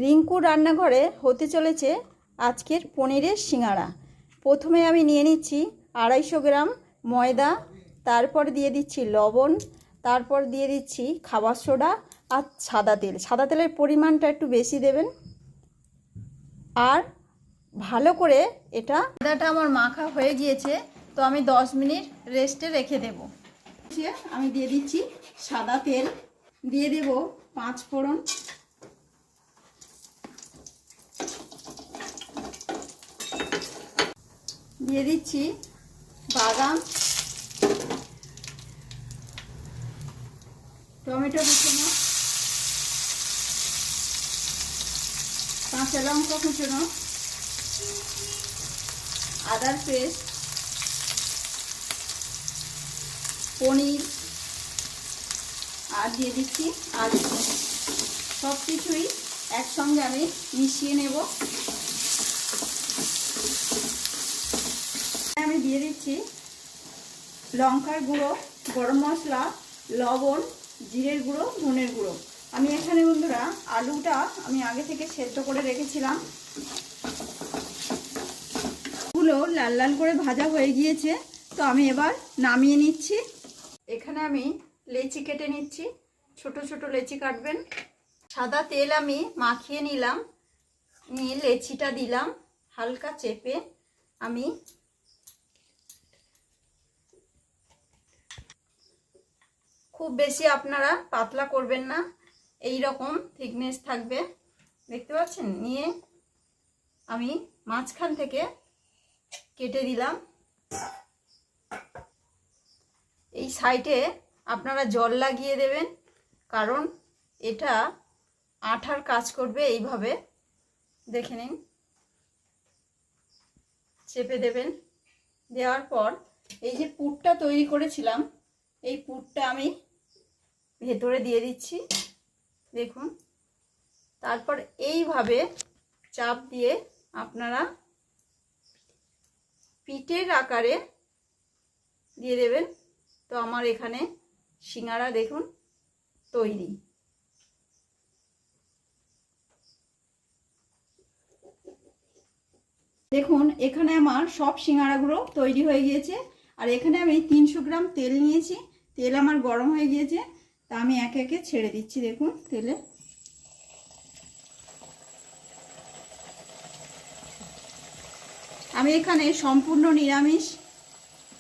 রিঙ্কু রান্নাঘরে হতে চলেছে আজকের পনিরের সিঙ্গাড়া। প্রথমে আমি নিয়ে নিচ্ছি 250 গ্রাম ময়দা, তারপর দিয়ে দিচ্ছি লবণ, তারপর দিয়ে দিচ্ছি খাবার সোডা আর সাদা তেল। সাদা তেলের পরিমাণটা একটু বেশি দেবেন। আর ভালো করে ময়দাটা আমার মাখা হয়ে গিয়েছে, তো আমি 10 মিনিট রেস্টে রেখে দেব। আমি দিয়ে দিচ্ছি সাদা তেল, দিয়ে দেব 5 ফোড়ন, দিয়ে দিচ্ছি বাদাম, টমেটো কুচনো, কাঁচা লঙ্কা কুচনো, আদার পেস্ট, পনির আর দিয়ে দিচ্ছি আলু। সব কিছুই একসঙ্গে আমি মিশিয়ে নেব। আমি দিয়ে দিচ্ছি লঙ্কার গুঁড়ো, গরম মশলা, লবণ, জিরের গুঁড়ো, ধনের গুঁড়ো। আমি এখানে বন্ধুরা আলুটা আমি আগে থেকে সেদ্ধ করে রেখেছিলাম। গুলো লাল লাল করে ভাজা হয়ে গিয়েছে, তো আমি এবার নামিয়ে নিচ্ছি। এখানে আমি লেচি কেটে নিচ্ছি, ছোট ছোট লেচি কাটবেন। সাদা তেল আমি মাখিয়ে নিলাম, নিয়ে লেচিটা দিলাম, হালকা চেপে আমি খুব বেশি আপনারা পাতলা করবেন না, এই রকম থিকনেস থাকবে, দেখতে পাচ্ছেন। নিয়ে আমি মাঝখান থেকে কেটে দিলাম। এই সাইডে আপনারা জল লাগিয়ে দেবেন, কারণ এটা আঠার কাজ করবে। এইভাবে দেখে নিন, চেপে দেবেন। দেওয়ার পর এই যে পুরটা তৈরি করেছিলাম, এই পুরটা আমি ভেতরে দিয়ে দিচ্ছি, দেখুন। তারপর এইভাবে চাপ দিয়ে আপনারা পিঠের আকারে দিয়ে দেবেন। তো আমার এখানে সিঙ্গাড়া দেখুন তৈরি। দেখুন এখানে আমার সব সিঙ্গাড়াগুলো তৈরি হয়ে গিয়েছে। আর এখানে আমি 300 গ্রাম তেল নিয়েছি। তেল আমার গরম হয়ে গিয়েছে, তা আমি একে একে ছেড়ে দিচ্ছি। দেখুন তেলে আমি এখানে সম্পূর্ণ নিরামিষ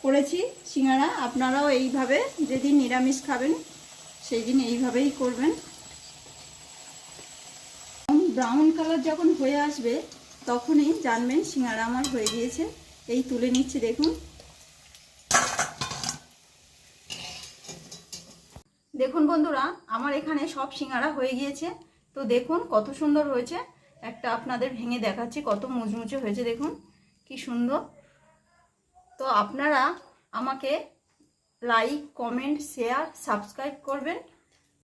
করেছি সিঙ্গাড়া। আপনারাও এইভাবে, যেদিন নিরামিষ খাবেন সেই দিন এইভাবেই করবেন। ব্রাউন কালার যখন হয়ে আসবে তখনই জানবেন সিঙ্গাড়া আমার হয়ে গিয়েছে। এই তুলে নিচ্ছি, দেখুন। দেখুন বন্ধুরা, আমার এখানে সব সিঙ্গাড়া হয়ে গিয়েছে। তো দেখুন কত সুন্দর হয়েছে। একটা আপনাদের ভেঙে দেখাচ্ছি, কত মুচমুচে হয়েছে, দেখুন কি সুন্দর। তো আপনারা আমাকে লাইক, কমেন্ট, শেয়ার, সাবস্ক্রাইব করবেন।